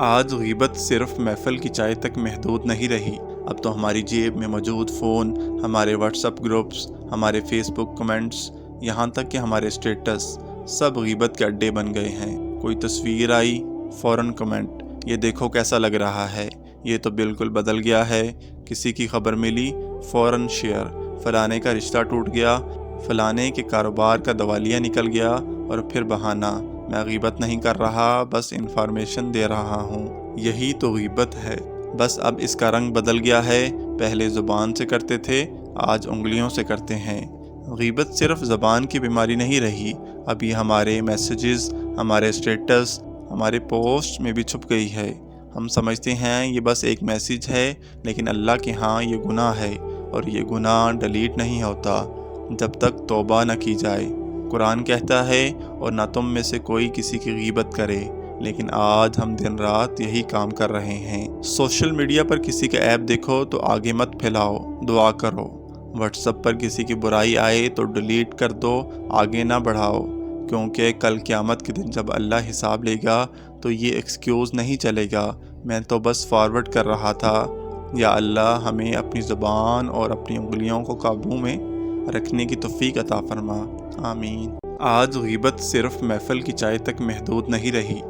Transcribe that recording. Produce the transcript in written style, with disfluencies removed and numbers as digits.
آج غیبت صرف محفل کی چائے تک محدود نہیں رہی، اب تو ہماری جیب میں موجود فون، ہمارے واٹس اپ گروپس، ہمارے فیس بک کمنٹس، یہاں تک کہ ہمارے اسٹیٹس سب غیبت کے اڈے بن گئے ہیں۔ کوئی تصویر آئی، فوراً کمنٹ، یہ دیکھو کیسا لگ رہا ہے، یہ تو بالکل بدل گیا ہے۔ کسی کی خبر ملی، فوراً شیئر، فلانے کا رشتہ ٹوٹ گیا، فلانے کے کاروبار کا دیوالیہ نکل گیا، اور پھر بہانہ، میں غیبت نہیں کر رہا، بس انفارمیشن دے رہا ہوں۔ یہی تو غیبت ہے، بس اب اس کا رنگ بدل گیا ہے، پہلے زبان سے کرتے تھے، آج انگلیوں سے کرتے ہیں۔ غیبت صرف زبان کی بیماری نہیں رہی، اب یہ ہمارے میسیجز، ہمارے اسٹیٹس، ہمارے پوسٹ میں بھی چھپ گئی ہے۔ ہم سمجھتے ہیں یہ بس ایک میسیج ہے، لیکن اللہ کے ہاں یہ گناہ ہے، اور یہ گناہ ڈیلیٹ نہیں ہوتا جب تک توبہ نہ کی جائے۔ قرآن کہتا ہے، اور نہ تم میں سے کوئی کسی کی غیبت کرے، لیکن آج ہم دن رات یہی کام کر رہے ہیں۔ سوشل میڈیا پر کسی کا ایپ دیکھو تو آگے مت پھیلاؤ، دعا کرو۔ واٹس ایپ پر کسی کی برائی آئے تو ڈیلیٹ کر دو، آگے نہ بڑھاؤ، کیونکہ کل قیامت کے دن جب اللہ حساب لے گا تو یہ ایکسکیوز نہیں چلے گا، میں تو بس فارورڈ کر رہا تھا۔ یا اللہ ہمیں اپنی زبان اور اپنی انگلیوں کو قابو میں رکھنے کی توفیق عطا فرما، آمین۔ آج غیبت صرف محفل کی چائے تک محدود نہیں رہی،